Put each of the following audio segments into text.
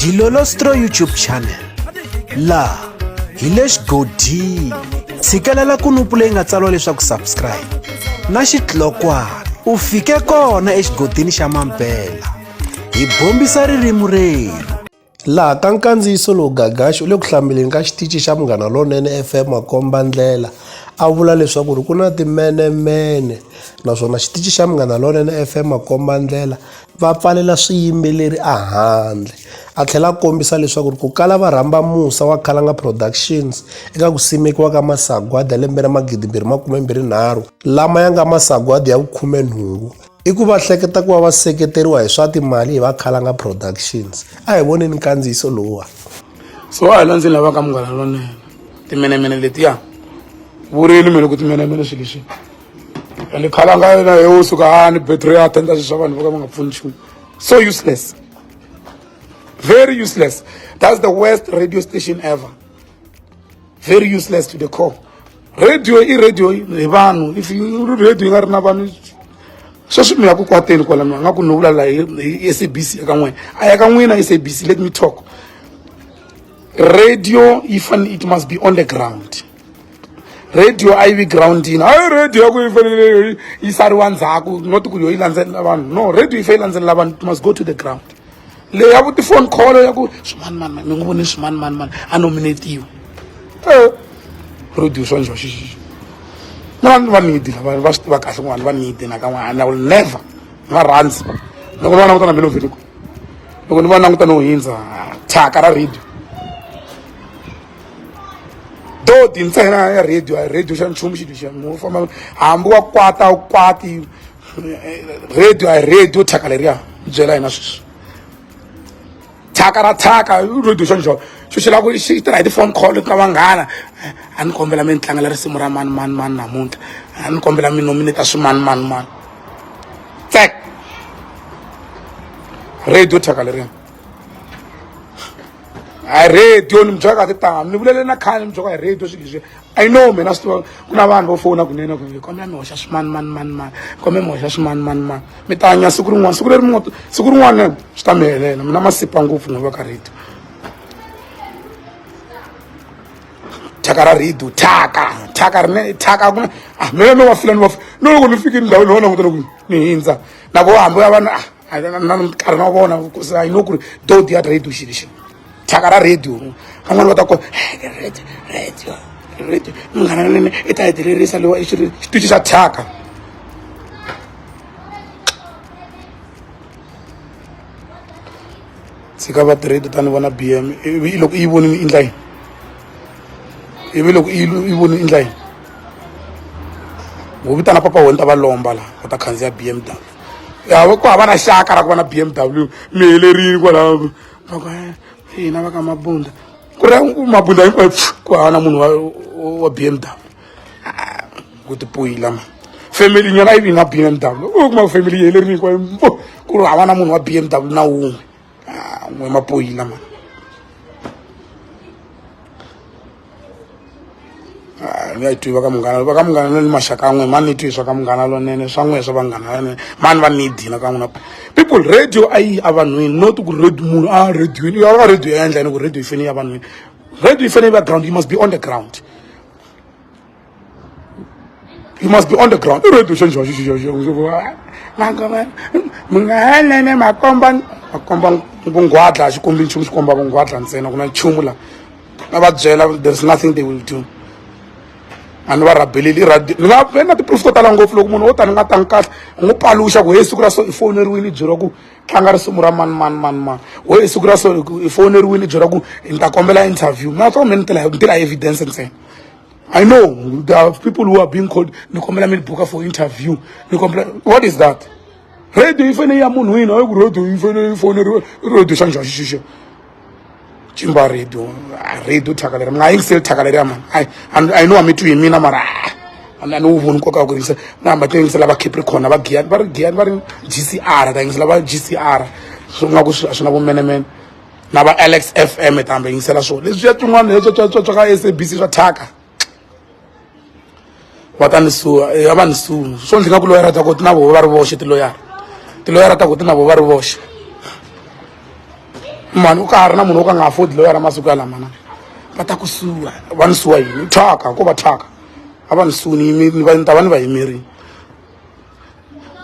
Dilolostro YouTube channel la hi le xigodini tshikelela kunupu leyi nga tsariwa leswaku subscribe na xitlokwana u fike kona exigodini xa Mampela hi bombisa ririmi reru laha ka nkandziyiso lowu Gagash u le ku hlameleni ka xitichi xa Munghana Lonene FM a komba ndlela a vula leswaku ku na Timenemene naswona xitichi xa Munghana Lonene FM a komba ndlela va pfalela swiyimbeleri a handle a tlhela a kombisa leswaku ku kala va rhamba Musa wa Khalanga Productions eka ku simekiwa ka masagwadi ya lembe ra 2023 lama ya nga masagwadi ya vukhumenhungu i ku va hleketa ku va va seketeriwa hi swa timali hi va Khalanga Productions a hi voneni nkandziyiso lowa so a landzi lava ka Munghana Lonene Timenemene letiya vurini mele ku Timenemene swilo leswi le Khalanga na yo suka ni battery ya tenda swa vanhu va ka nga pfuni nchumu so useless, very useless. That's the worst radio station ever. Very useless to the core. Radio hi vanhu, if you radio nga ri na vanhu sweswi mi ya ku kwateni kwala mi nga ku novula la hi SABC eka n'wina a ya ka n'wina SABC. Let me talk. Radio it must be on the ground. Radio ayivi groundini ayi radio yaku ifanele yisariwa ndzhaku not ku yo yilandzelela vanhu no radio yi fanele landzelela vanhu. It must go to the ground. Le ya ku phone call yaku swimani mi nguvoni swimani a nominate you radio swo njho xixi vanhu va need lava va swi tiva kahle vanhu va need na ka n'wana. I will never va rhandzi loko ni va languta na mina vhele loko ni va languta no hindza thyaka ra radio dodi ntsena ya radio xa nchumu xilo xa mo famba hambi wa kwata u kwati radio thyaka leriya byela hina sweswi thyaka ra thyaka radio xa njho xo xela ku xi tirha hi ti-phone call ka vanghana a ni kombela mi ni tlangela risimu ra mani namuntlha a ni kombela mi nominate swimani tsek radio thyaka leriya a radio ni mbyaka ti tama ni vulele na khale ni byaka hi radio swilo leswi I know mina swi tiva ku na vanhu vo fona kunene ku kombela mi hoxa swimani kombela mi hoxa swimani mi ta hanya siku rin'wana swi ta mi helela mina masipa ngopfu n'wi va ka radio thyaka ra radio thyaka rinene thyaka ku mina no va fila no loko ni fikile ndhawu ni vona ngutana ku ni hindza na vo hambi ya vanhu na nkarhi na vona because I know ku ri dodi ya radio xilo lexi thyaka ra radio van'wana va ta ko radio Munghana Lonene i ta hetelerisa lewa xitichi xa thyaka tshika va tiredi ta ni vona BM ivi loko yi vonini i ndla yini ivi loko yi vonini i ndla yini vo vitana papa wena ta va lomba la va ta khandziya BMW ya ku hava na xaka ra ku va na BMW mi helerini kwalaho hina va ka Mabunda ku ri Mabunda hinkwayo ku hava na munhu wa BMW ku tipoyila ma family nyana yi na BMW u kuma family yi helerini hinkwayo ku ri hava na munhu wa BMW na wun'we n'we mapoyila ma ni ya twi va ka Munghana ni maxaka n'we mani ni twi swa ka Munghana Lonene swa n'we swa Vanghana Lonene mani va need na ka n'wina people. Radio ayi avanhwini not ku radio munhu radio yi va radio ya endla ni ku radio yi fanele ya vanhwini. Radio yi fanele va ground. You must be on the ground. You must be on the ground. Radio xo Munghana Lonene makomba vungwadla a xi kombi nchumu xi komba vungwadla ntsena ku na nchumu la na va byela there's nothing they will do a ni va rabeleli radio ni nga ve na tiproof to tala ngopfu loko munhu wo ta ni nga tangi kahle n'wi paluxa ku hi siku ra so i foneriwini byeriwa ku tlanga risimu ra mani wo hi siku ra so i foneriwini byeriwa ku ni ta kombela interview na twa ni tila evidence ntsena. I know there are people who are being called ni kombela mi book for interview ni kombela. What is that? Radio yi fanele ya munhu wini ayi ku radio yi fanele foneriwa radio xa njhaxi xixi chimba radio thyaka leri mi nga yingiseli thyaka leriya mani I know a mi twi hi mina mara a ni wu voni nkoka wa ku yingisela na hamba ti yingisela va Capricorn va ri GCR ta yingisela va GCR swi nga ku swi na vo Menemene na va MLFM ta hamba yingisela swona leswiya tin'wana leswo ka SABC swa thyaka va ta ni suwa a va ni suwa swo ndzi nga ku loyara ta ku ti na vo va ri voxe tiloyara ta ku ti na vo va ri voxe mani u ka ha ri na munhu wo ka nga afford loyi ra masiku ya lamana va ta ku suwa va ni suwa yini thyaka ko va thyaka a va ni suni ni ta va ni va yimerini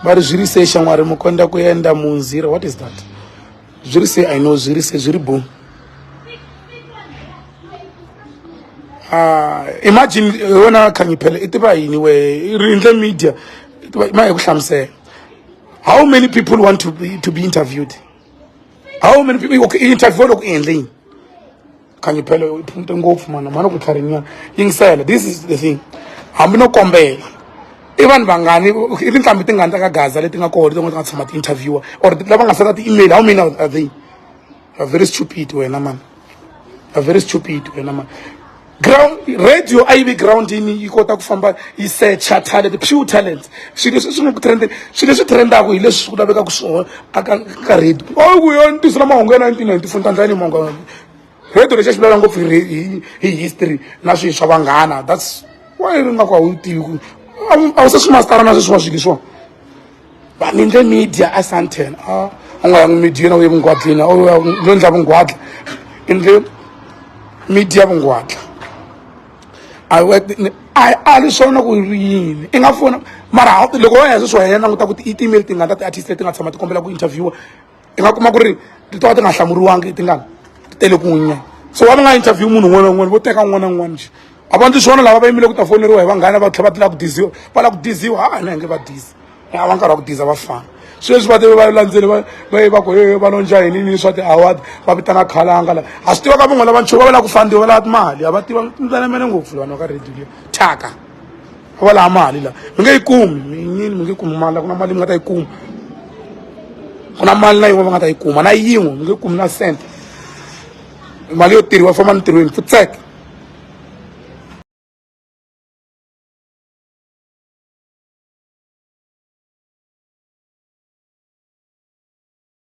va ri zwi ri se xan'wari mu konda ku endla munzira what is that zwi ri se I know zwi ri se zwi ri bo imagine yona khangiphela i tiva yini we rindle media ma hi ku hlamusela how many people want to be interviewed how many people okay interview loko endleni khangiphela iphunte ngopfu mana ku tlharinyana yingisela this is the thing hambi no kombela i vanhu vangani i tinqambi tingani ta ka Gaza leti nga kona leti nga tshama ti interviewer or lava nga senda ti-email how many are they very stupid wena man very stupid wena man ground radio a yi vi groundini yi kota ku famba yi searcha talent pure talent swilo leswi swi nga ku trendeni swilo leswi trendaka hi leswi swi ku lavekaka swona ka radio ku yona tisela mahungu ya 1990 funtandlani mahungu radio lexi a xi vulavula ngopfu hi history na swilo swa vanghana that's why ri nga ku a wu tivi a wu se swi mastara na sweswiwa swilo leswiwa va nindle media a Sandton a nga yangi media na uye vungwadleni lo ndla vungwadla indle media vungwadla a li swona ku yini i nga fona mara loko wa ya sweswo ya languta ku ti-email ti nga ta ti-artist leti nga tshama ti kombela ku interviewa i nga kuma ku ri ti to va ti nga hlamuriwangi ti nga ti tele ku nya so wa nga interview munhu un'wana na un'wana vo teka un'wana na un'wana a va ndzi swona lava va yimile ku ta foneriwa hi vanghana va tlhela va tila ku diziwa va lava ku diziwa a nge va dizi a va nkarhi wa ku diza va fana sweswi va va landzeli va ku va lonja yini swa ti-award va vitana khalanga la a swi tiva ka van'wana lava nchuva va lava ku fandiwa va lava timali a va tiva Timenemene ngopfu vanhu va ka radio leyi thyaka va lava mali la mi nge yi kumi nyini mi nge kumi mali ku na mali mi nga ta yi kuma ku na mali na yin'we va nga ta yi kuma na yin'we mi nge kumi na cent mali yo tirhiwa famba ni ntirhweni futseke